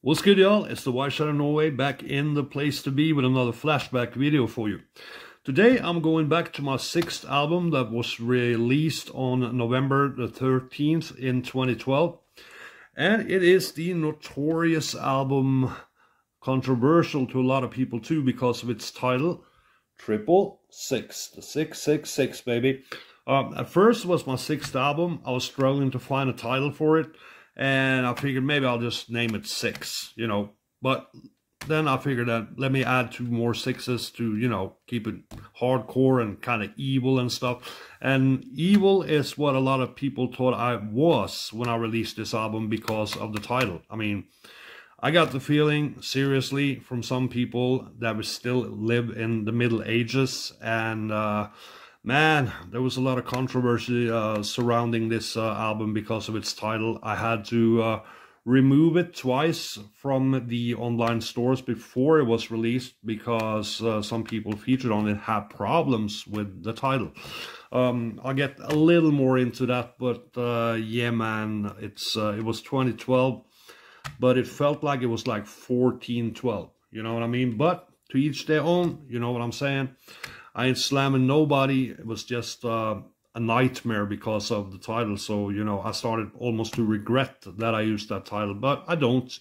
What's good, y'all? It's the White Shadow Norway back in the place to be with another flashback video for you. Today I'm going back to my sixth album that was released on November the 13th in 2012. And it is the notorious album, controversial to a lot of people too because of its title, 666, the 666, baby. At first it was my sixth album. I was struggling to find a title for it. And I figured maybe I'll just name it 6, But then I figured that let me add 2 more 6s to, keep it hardcore and kind of evil and stuff. And evil is what a lot of people thought I was when I released this album because of the title. I mean, I got the feeling, seriously, from some people that we still live in the Middle Ages. And man, there was a lot of controversy surrounding this album because of its title. I had to remove it twice from the online stores before it was released because some people featured on it had problems with the title. I'll get a little more into that, but yeah, man, it was 2012, but it felt like it was like 1412. You know what I mean? But to each their own. You know what I'm saying? I ain't slamming nobody. It was just a nightmare because of the title. So, I started almost to regret that I used that title. But I don't,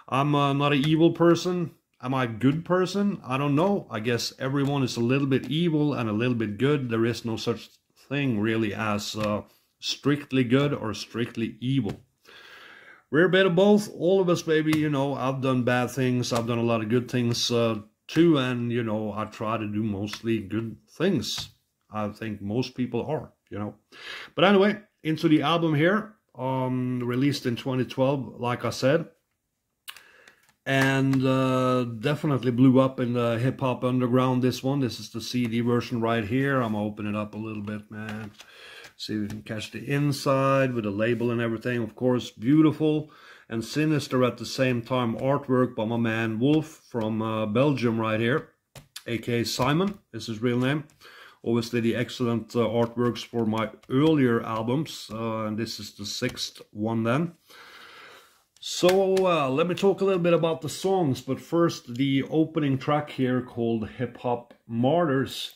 I'm not an evil person. Am I a good person? I don't know. I guess everyone is a little bit evil and a little bit good. There is no such thing really as strictly good or strictly evil. We're a bit of both. All of us, baby. I've done bad things. I've done a lot of good things too, and I try to do mostly good things. I think most people are, But anyway, into the album here, released in 2012, like I said, and definitely blew up in the hip-hop underground. This is the CD version right here. I'm gonna open it up a little bit, man. See if we can catch the inside with the label and everything. Of course, beautiful and sinister at the same time artwork by my man Wolf from Belgium right here, aka Simon is his real name. Obviously the excellent artworks for my earlier albums, and this is the sixth one then. So let me talk a little bit about the songs, but first the opening track here called Hip Hop Martyrs.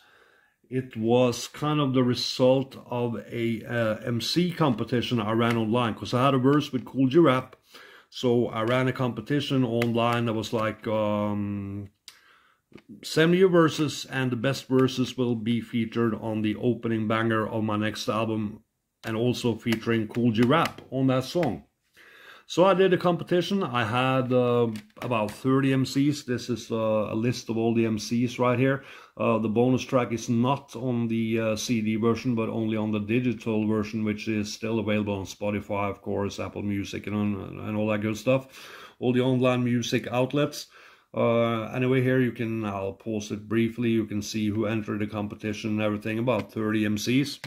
It was kind of the result of a MC competition I ran online, because I had a verse with Kool G Rap. So I ran a competition online that was like, send me your verses and the best verses will be featured on the opening banger of my next album, and also featuring Kool G Rap on that song. So I did a competition. I had about 30 MCs. This is a list of all the MCs right here. The bonus track is not on the CD version, but only on the digital version, which is still available on Spotify, of course, Apple Music, and all that good stuff. All the online music outlets. Anyway, here I'll pause it briefly. You can see who entered the competition and everything, about 30 MCs.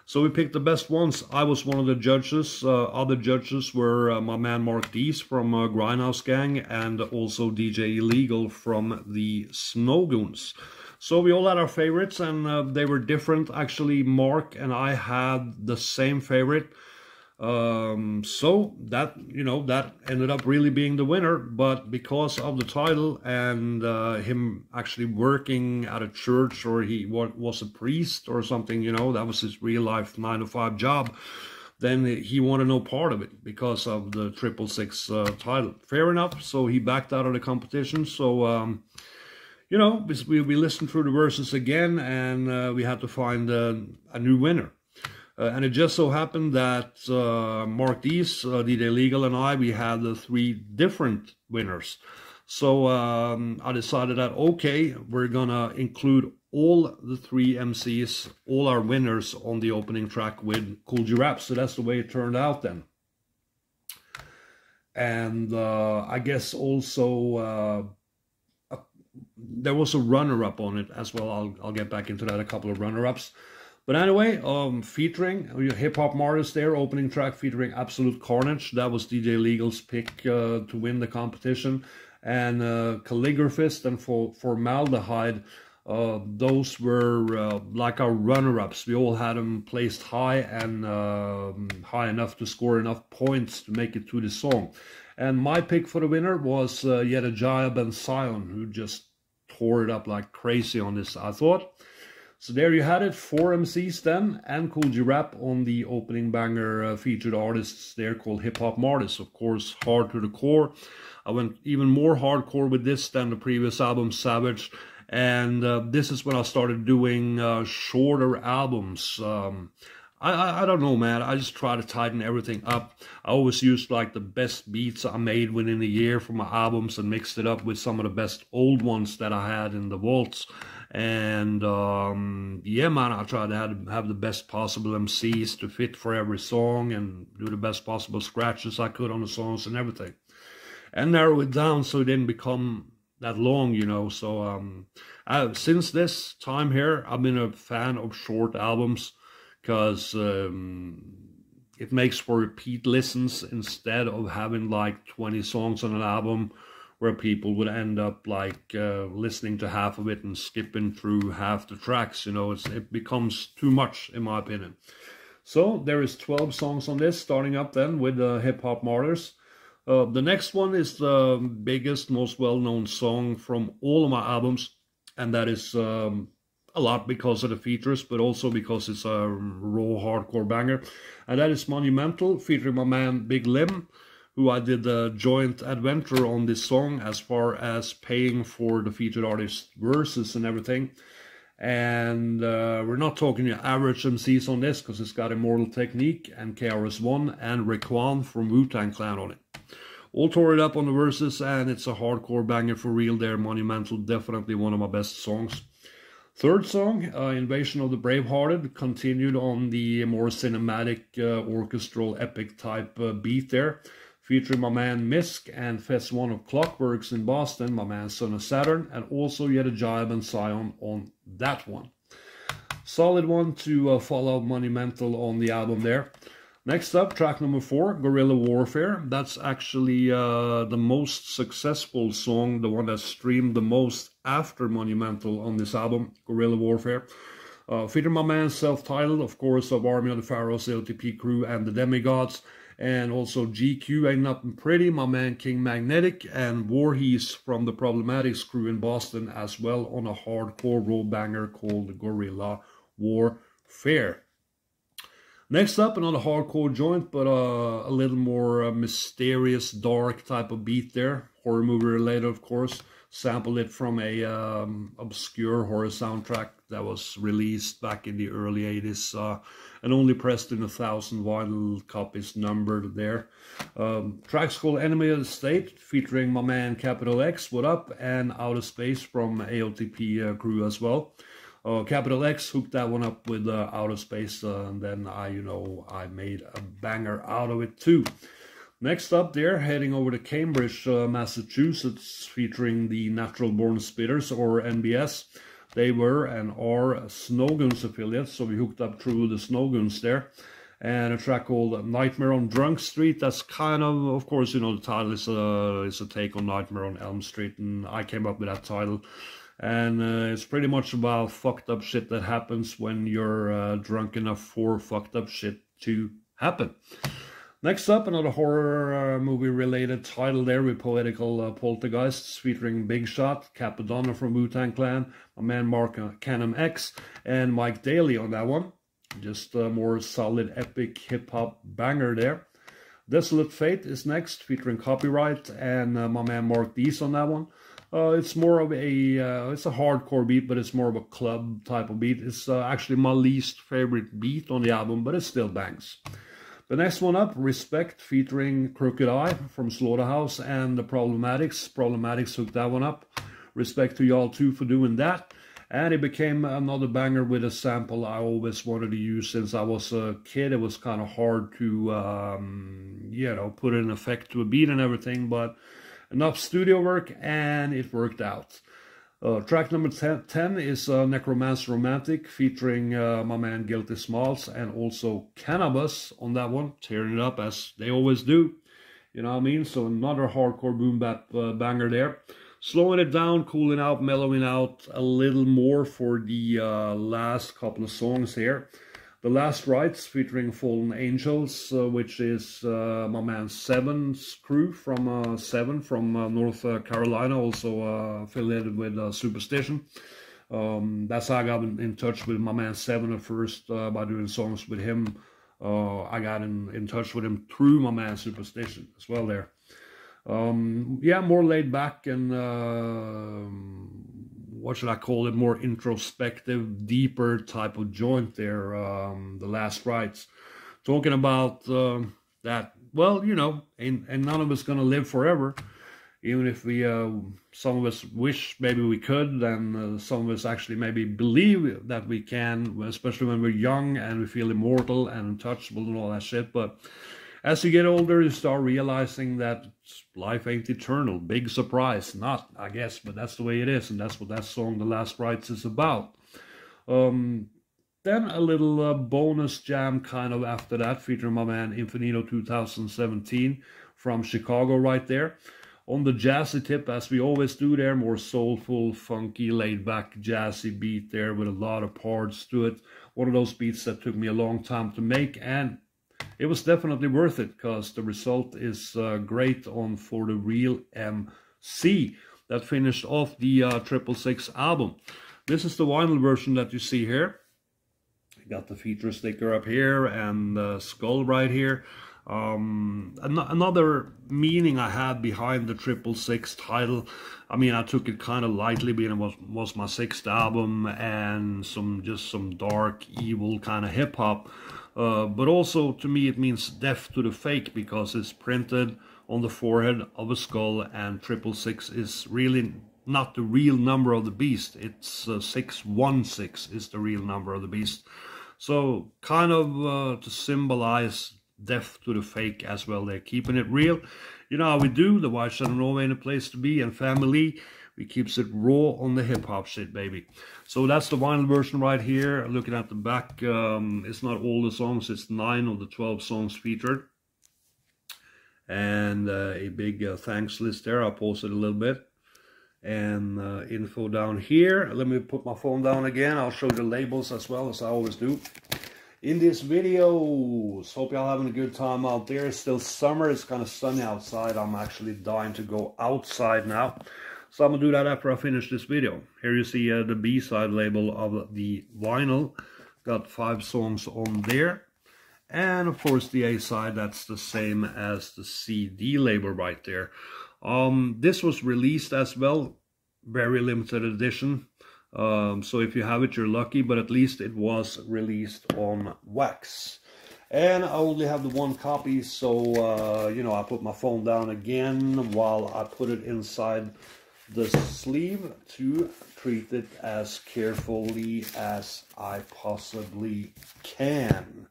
So we picked the best ones. I was one of the judges. Other judges were my man Mark Dees from Grindhouse Gang, and also DJ Illegal from the Snow Goons. So we all had our favorites, and they were different. Actually, Mark and I had the same favorite. So that, that ended up really being the winner, but because of the title and him actually working at a church, or he was a priest or something, that was his real life 9-to-5 job, then he wanted no part of it because of the 666 title. Fair enough. So he backed out of the competition. So, we listened through the verses again, and we had to find a new winner. And it just so happened that Mark Dees, DJ Legal, and we had the 3 different winners. So I decided that, okay, we're gonna include all the 3 MCs, all our winners, on the opening track with Kool G Rap. So that's the way it turned out then. And I guess also there was a runner-up on it as well. I'll get back into that, a couple of runner-ups. But anyway, featuring Hip Hop Martyrs there, opening track featuring Absolute Carnage. That was DJ Legal's pick to win the competition. And Calligraphist and Formaldehyde, those were like our runner-ups. We all had them placed high and high enough to score enough points to make it to the song. And my pick for the winner was Jedediah Ben Zion, who just tore it up like crazy on this, I thought. So there you had it, 4 MCs then, and Cool G Rap on the opening banger featured artists there called Hip Hop Martis. Of course, hard to the core. I went even more hardcore with this than the previous album, Savage. And this is when I started doing shorter albums. I don't know, man. I just try to tighten everything up. I always used like the best beats I made within a year for my albums and mixed it up with some of the best old ones that I had in the vaults. And yeah, man, I tried to have the best possible MCs to fit for every song and do the best possible scratches I could on the songs and everything. And narrow it down so it didn't become that long, you know. So since this time here, I've been a fan of short albums, because it makes for repeat listens instead of having like 20 songs on an album where people would end up like listening to half of it and skipping through half the tracks. You know, it becomes too much in my opinion. So there is 12 songs on this, starting up then with Hip Hop Martyrs. The next one is the biggest, most well-known song from all of my albums, and that is a lot because of the features, but also because it's a raw hardcore banger, and that is Monumental, featuring my man Big Lim, who I did a joint adventure on this song as far as paying for the featured artist verses and everything. And we're not talking your average MCs on this, because it's got Immortal Technique and krs-one and Raekwon from Wu-Tang Clan on it. All tore it up on the verses, and it's a hardcore banger for real there. Monumental, definitely one of my best songs. Third song, Invasion of the Bravehearted, continued on the more cinematic, orchestral, epic type beat there, featuring my man Misk and krs-one of Clockworks in Boston, my man Son of Saturn, and also Jedediah Ben Zion on that one. Solid one to follow Monumental on the album there. Next up, track number 4, Guerrilla Warfare. That's actually the most successful song, the one that streamed the most after Monumental on this album, Guerrilla Warfare. Featuring my man Self-Titled, of course, of Army of the Pharaohs, LTP crew, and the Demigods. And also GQ, Ain't Nothing Pretty, my man King Magnetic, and Voorhees from the Problematics crew in Boston as well on a hardcore raw banger called Guerrilla Warfare. Next up, another hardcore joint, but a little more mysterious, dark type of beat there. Horror movie related, of course. Sampled it from a obscure horror soundtrack that was released back in the early 80s and only pressed in 1,000 vinyl copies numbered there. Track's called Enemy of the State, featuring my man Capital X, What Up, and Outer Space from AOTP crew as well. Capital X hooked that one up with Outer Space, and then I made a banger out of it too. Next up there, heading over to Cambridge, Massachusetts, featuring the Natural Born Spitters, or NBS. They were and are Snowguns affiliates, so we hooked up through the Snowguns there. And a track called Nightmare on Drunk Street. That's kind of course, the title is a take on Nightmare on Elm Street, and I came up with that title. And it's pretty much about fucked up shit that happens when you're drunk enough for fucked up shit to happen. Next up, another horror movie related title there with Poetical Poltergeists, featuring Big Shot, Capadonna from Wu-Tang Clan, my man Mark Canham X, and Mike Daly on that one. Just a more solid epic hip hop banger there. Desolate Fate is next, featuring Copyright and my man Mark Dees on that one. It's more of it's a hardcore beat, but it's more of a club type of beat. It's actually my least favorite beat on the album, but it still bangs. The next one up, Respect, featuring Crooked Eye from Slaughterhouse and the Problematics. Problematics hooked that one up. Respect to y'all too for doing that. And it became another banger with a sample I always wanted to use since I was a kid. It was kind of hard to, put an effect to a beat and everything, but enough studio work and it worked out. Track number 10 is Necromancer Romantic, featuring my man Guilty Smalls and also Cannabis on that one, tearing it up as they always do. You know what I mean? So another hardcore boom bap banger there. Slowing it down, cooling out, mellowing out a little more for the last couple of songs here. The Last Rites featuring Fallen Angels, which is my man Seven's crew from Seven from North Carolina, also affiliated with Superstition. That's how I got in touch with my man Seven at first, by doing songs with him. I got in touch with him through my man Superstition as well there. Yeah, more laid back and what should I call it, more introspective, deeper type of joint there, The Last Rites. Talking about that, well, you know, and none of us gonna live forever. Even if we, some of us wish maybe we could, and some of us actually maybe believe that we can, especially when we're young and we feel immortal and untouchable and all that shit. But as you get older, you start realizing that life ain't eternal. Big surprise. Not, I guess, but that's the way it is. And that's what that song, The Last Rites, is about. Then a little bonus jam kind of after that, featuring my man Infinito 2017 from Chicago right there. On the jazzy tip, as we always do there, more soulful, funky, laid-back, jazzy beat there with a lot of parts to it. One of those beats that took me a long time to make, and it was definitely worth it, because the result is great on For the Real MC. That finished off the 666 album. This is the vinyl version that you see here. Got the feature sticker up here and the skull right here. Another meaning I had behind the 666 title, I mean, I took it kind of lightly, being it was my 6th album and just some dark, evil kind of hip-hop. But also, to me, it means death to the fake, because it's printed on the forehead of a skull, and 666 is really not the real number of the beast. It's 616 is the real number of the beast. So, kind of to symbolize death to the fake as well. They're keeping it real. You know how we do. The White Shadow Norway ain't a place to be, and family, we keeps it raw on the hip-hop shit, baby. So that's the vinyl version right here. Looking at the back, it's not all the songs, it's 9 of the 12 songs featured. And a big thanks list there. I'll post it a little bit. And info down here. Let me put my phone down again. I'll show the labels as well, as I always do in this video. Hope y'all having a good time out there. It's still summer. It's kind of sunny outside. I'm actually dying to go outside now. So I'm going to do that after I finish this video. Here you see the B-side label of the vinyl. Got 5 songs on there. And of course the A-side, that's the same as the CD label right there. This was released as well. Very limited edition. So if you have it, you're lucky. But at least it was released on wax. And I only have the 1 copy. So, you know, I put my phone down again while I put it inside the sleeve to treat it as carefully as I possibly can.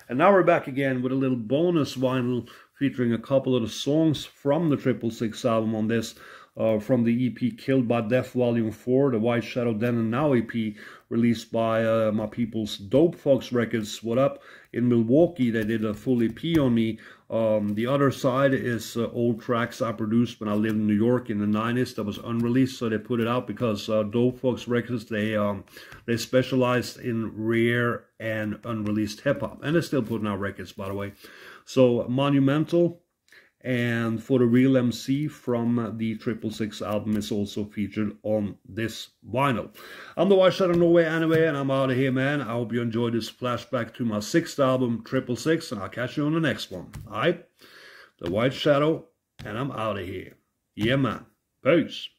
And now we're back again with a little bonus vinyl featuring a couple of the songs from the 666 album on this, from the EP Killed by Death Volume 4, the White Shadow Then and Now EP, released by my people's Dope Fox Records. What up? In Milwaukee, they did a full EP on me. The other side is old tracks I produced when I lived in New York in the 90s that was unreleased, so they put it out because Dope Fox Records, they specialized in rare and unreleased hip-hop. And they're still putting out records, by the way. So, Monumental and For the Real MC from the 666 album is also featured on this vinyl. I'm the White Shadow Norway anyway, and I'm out of here, man. I hope you enjoyed this flashback to my 6th album, 666, and I'll catch you on the next one. Alright? The White Shadow, and I'm out of here. Yeah, man. Peace.